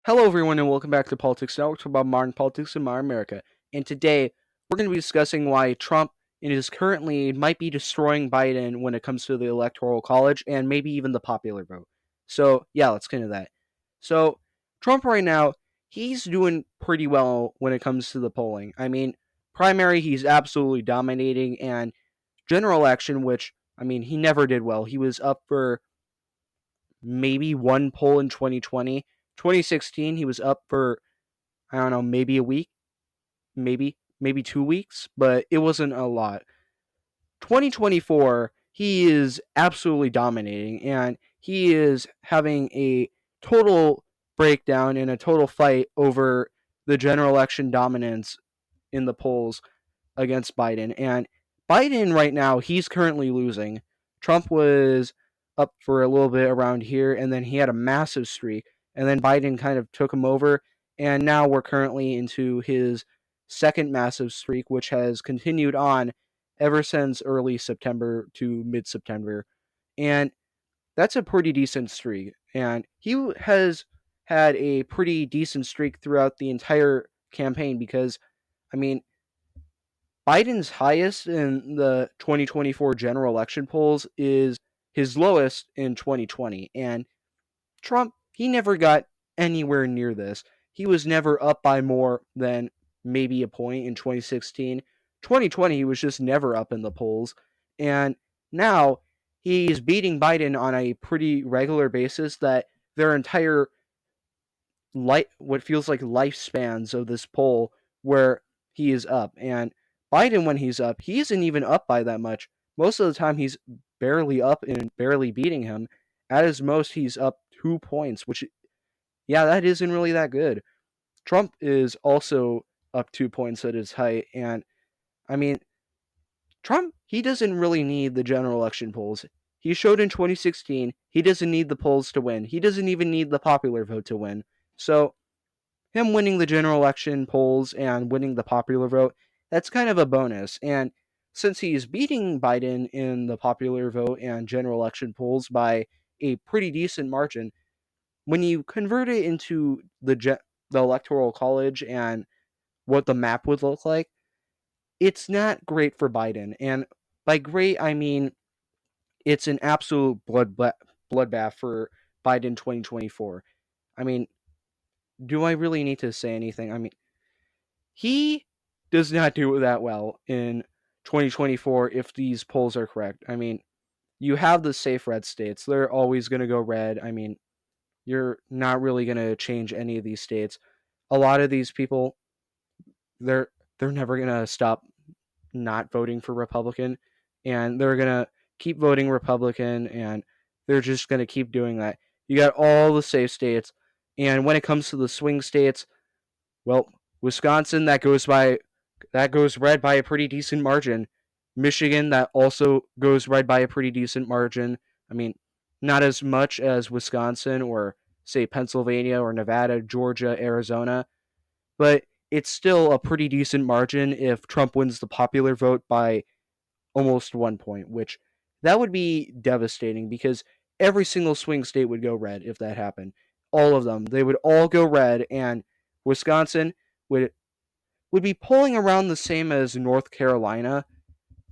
Hello, everyone, and welcome back to Politics Now. We're talking about modern politics in modern America. And today, we're going to be discussing why Trump is currently might be destroying Biden when it comes to the Electoral College and maybe even the popular vote. So, yeah, let's get into that. So, Trump right now, he's doing pretty well when it comes to the polling. I mean, primary, he's absolutely dominating, and general election, which, I mean, he never did well. He was up for maybe one poll in 2020. 2016, he was up for, I don't know, maybe a week, maybe 2 weeks, but it wasn't a lot. 2024, he is absolutely dominating, and he is having a total breakdown and a total fight over the general election dominance in the polls against Biden. And Biden right now, he's currently losing. Trump was up for a little bit around here, and then he had a massive streak, and then Biden kind of took him over, and now we're currently into his second massive streak, which has continued on ever since early September to mid September. And that's a pretty decent streak. And he has had a pretty decent streak throughout the entire campaign because, I mean, Biden's highest in the 2024 general election polls is his lowest in 2020. And Trump, he never got anywhere near this. He was never up by more than maybe a point in 2016. 2020, he was just never up in the polls. And now he's beating Biden on a pretty regular basis that their entire what feels like lifespans of this poll where he is up. And Biden, when he's up, he isn't even up by that much. Most of the time, he's barely up and barely beating him. At his most, he's up 2 points, which, yeah, that isn't really that good. Trump is also up 2 points at his height. And, I mean, Trump, he doesn't really need the general election polls. He showed in 2016 he doesn't need the polls to win. He doesn't even need the popular vote to win. So, him winning the general election polls and winning the popular vote, that's kind of a bonus. And since he's beating Biden in the popular vote and general election polls by a pretty decent margin, when you convert it into the electoral college and what the map would look like, it's not great for Biden. And by great, I mean it's an absolute bloodbath for Biden 2024. I mean, do I really need to say anything? I mean, he does not do that well in 2024 if these polls are correct. I mean, you have the safe red states. They're always going to go red. I mean, you're not really going to change any of these states. A lot of these people, they're they're never going to stop not voting for Republican, and they're going to keep voting Republican, and they're just going to keep doing that. You got all the safe states, and when it comes to the swing states, well, Wisconsin, that goes red by a pretty decent margin. Michigan, that also goes red by a pretty decent margin. I mean, not as much as Wisconsin or say Pennsylvania or Nevada, Georgia, Arizona, but it's still a pretty decent margin if Trump wins the popular vote by almost 1 point, which that would be devastating because every single swing state would go red if that happened. All of them. They would all go red, and Wisconsin would be polling around the same as North Carolina,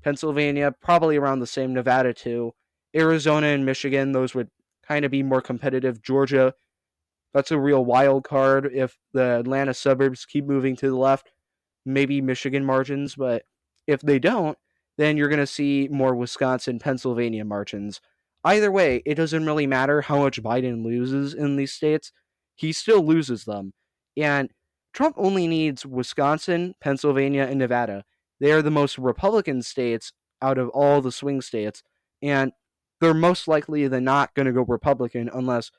Pennsylvania, probably around the same, Nevada too. Arizona and Michigan, those would kind of be more competitive. Georgia, that's a real wild card if the Atlanta suburbs keep moving to the left. Maybe Michigan margins, but if they don't, then you're going to see more Wisconsin, Pennsylvania margins. Either way, it doesn't really matter how much Biden loses in these states. He still loses them. And Trump only needs Wisconsin, Pennsylvania, and Nevada. They are the most Republican states out of all the swing states, and they're most likely than not going to go Republican unless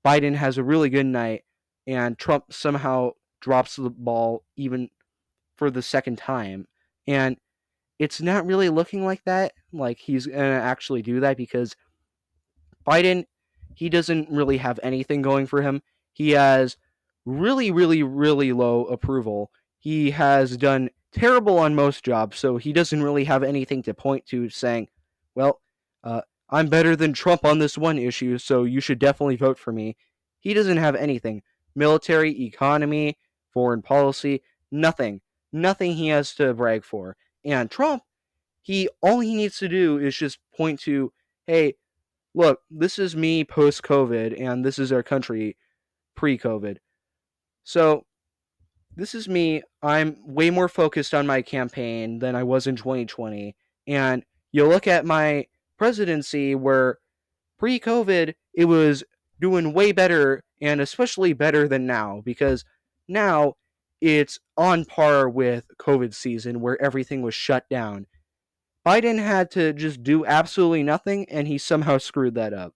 Biden has a really good night and Trump somehow drops the ball even for the second time. And it's not really looking like that, like he's going to actually do that because Biden, he doesn't really have anything going for him. He has really, really, really low approval. He has done terrible on most jobs, so he doesn't really have anything to point to saying, well, I'm better than Trump on this one issue, so you should definitely vote for me. He doesn't have anything. military, economy, foreign policy, nothing. Nothing he has to brag for. And Trump, all he needs to do is just point to, hey, look, this is me post COVID, and this is our country pre COVID. So this is me. I'm way more focused on my campaign than I was in 2020. And you look at my presidency where pre COVID, it was doing way better, and especially better than now, because now it's on par with COVID season where everything was shut down. Biden had to just do absolutely nothing, and he somehow screwed that up.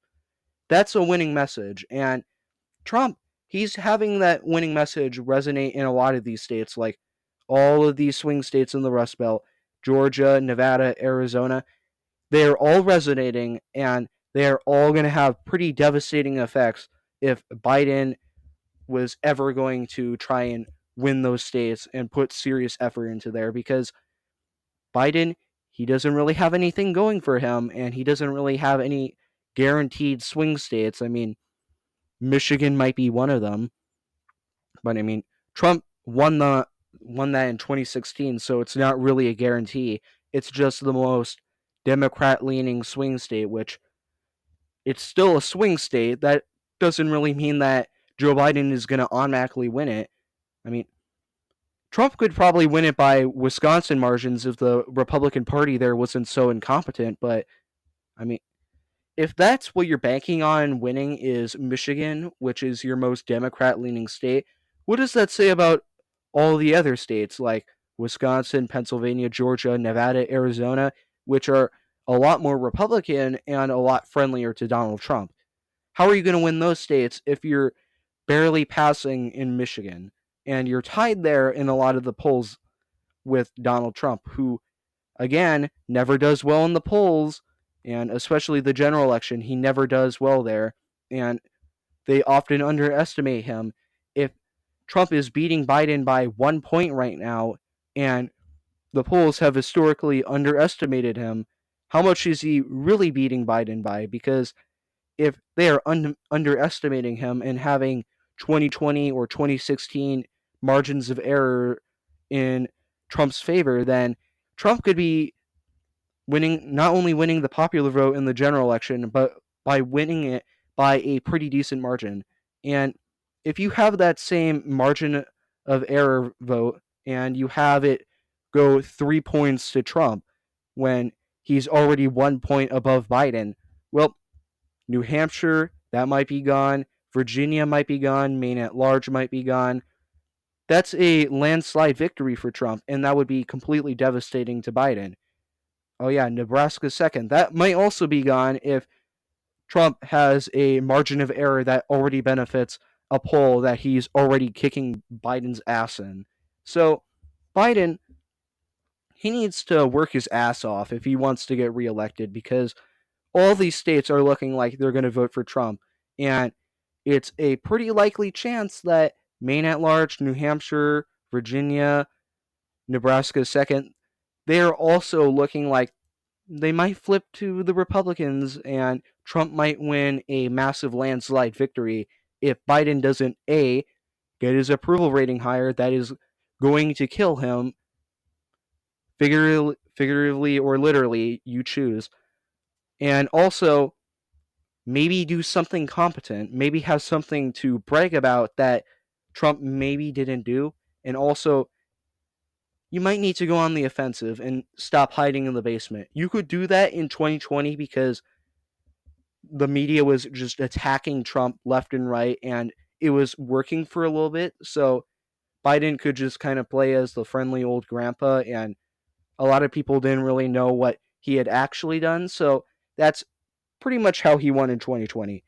That's a winning message. And Trump, he's having that winning message resonate in a lot of these states, like all of these swing states in the Rust Belt, Georgia, Nevada, Arizona. They're all resonating, and they're all going to have pretty devastating effects if Biden was ever going to try and win those states and put serious effort into there, because Biden, he doesn't really have anything going for him, and he doesn't really have any guaranteed swing states. I mean, Michigan might be one of them, but I mean, Trump won that in 2016, so it's not really a guarantee. It's just the most Democrat leaning swing state, which it's still a swing state. That doesn't really mean that Joe Biden is going to automatically win it. I mean, Trump could probably win it by Wisconsin margins if the Republican Party there wasn't so incompetent, but I mean, if that's what you're banking on winning is Michigan, which is your most Democrat leaning state, what does that say about all the other states like Wisconsin, Pennsylvania, Georgia, Nevada, Arizona, which are a lot more Republican and a lot friendlier to Donald Trump? How are you going to win those states if you're barely passing in Michigan and you're tied there in a lot of the polls with Donald Trump, who again, never does well in the polls, and especially the general election, he never does well there, and they often underestimate him. If Trump is beating Biden by 1 point right now, and the polls have historically underestimated him, how much is he really beating Biden by? Because if they are underestimating him and having 2020 or 2016 margins of error in Trump's favor, then Trump could be not only winning the popular vote in the general election, but by winning it by a pretty decent margin. And if you have that same margin of error vote and you have it go 3 points to Trump when he's already 1 point above Biden, well, New Hampshire, that might be gone. Virginia might be gone. Maine at large might be gone. That's a landslide victory for Trump, and that would be completely devastating to Biden. Oh yeah, Nebraska second. That might also be gone if Trump has a margin of error that already benefits a poll that he's already kicking Biden's ass in. So Biden, he needs to work his ass off if he wants to get reelected, because all these states are looking like they're going to vote for Trump. And it's a pretty likely chance that Maine at large, New Hampshire, Virginia, Nebraska second, they're also looking like they might flip to the Republicans, and Trump might win a massive landslide victory if Biden doesn't A, get his approval rating higher. That is going to kill him, figuratively or literally, you choose. And also, maybe do something competent, maybe have something to brag about that Trump maybe didn't do. And also, you might need to go on the offensive and stop hiding in the basement. You could do that in 2020 because the media was just attacking Trump left and right, and it was working for a little bit. So Biden could just kind of play as the friendly old grandpa, and a lot of people didn't really know what he had actually done. So that's pretty much how he won in 2020.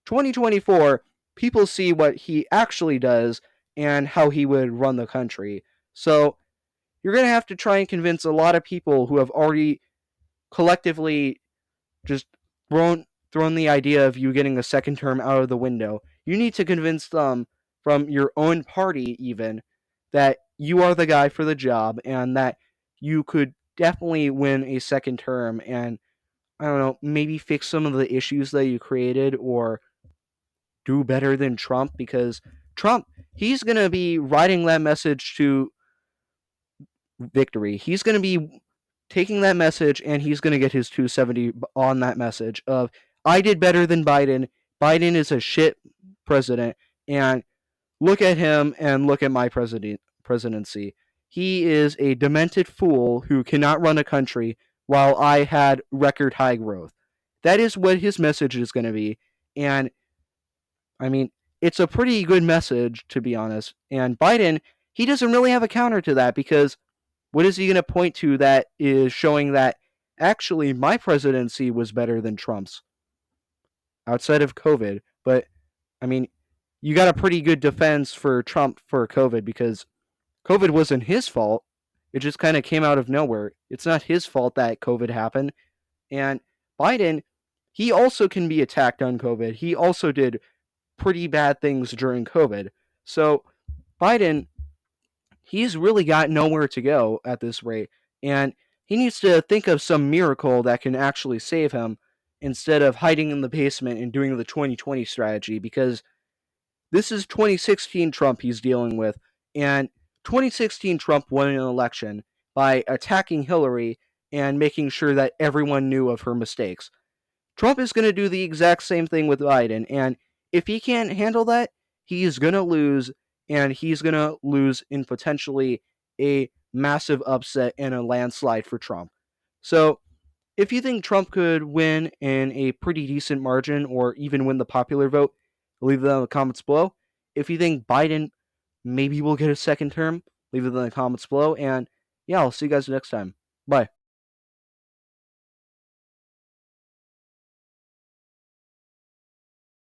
2024, people see what he actually does and how he would run the country. So you're going to have to try and convince a lot of people who have already collectively just thrown the idea of you getting a second term out of the window. You need to convince them from your own party even that you are the guy for the job and that you could definitely win a second term and, I don't know, maybe fix some of the issues that you created or do better than Trump, because Trump, he's going to be writing that message to victory. He's going to be taking that message and he's going to get his 270 on that message of, I did better than Biden. Biden is a shit president. And look at him and look at my presidency. He is a demented fool who cannot run a country while I had record high growth. That is what his message is going to be. And I mean, it's a pretty good message, to be honest. And Biden, he doesn't really have a counter to that because what is he going to point to that is showing that actually my presidency was better than Trump's outside of COVID? But I mean, you got a pretty good defense for Trump for COVID because COVID wasn't his fault. It just kind of came out of nowhere. It's not his fault that COVID happened. And Biden, he also can be attacked on COVID. He also did pretty bad things during COVID. So Biden, he's really got nowhere to go at this rate. And he needs to think of some miracle that can actually save him instead of hiding in the basement and doing the 2020 strategy because this is 2016 Trump he's dealing with. And 2016 Trump won an election by attacking Hillary and making sure that everyone knew of her mistakes. Trump is going to do the exact same thing with Biden. And if he can't handle that, he's going to lose. And he's going to lose in potentially a massive upset and a landslide for Trump. So if you think Trump could win in a pretty decent margin or even win the popular vote, leave that in the comments below. If you think Biden maybe will get a second term, leave it in the comments below. And yeah, I'll see you guys next time. Bye.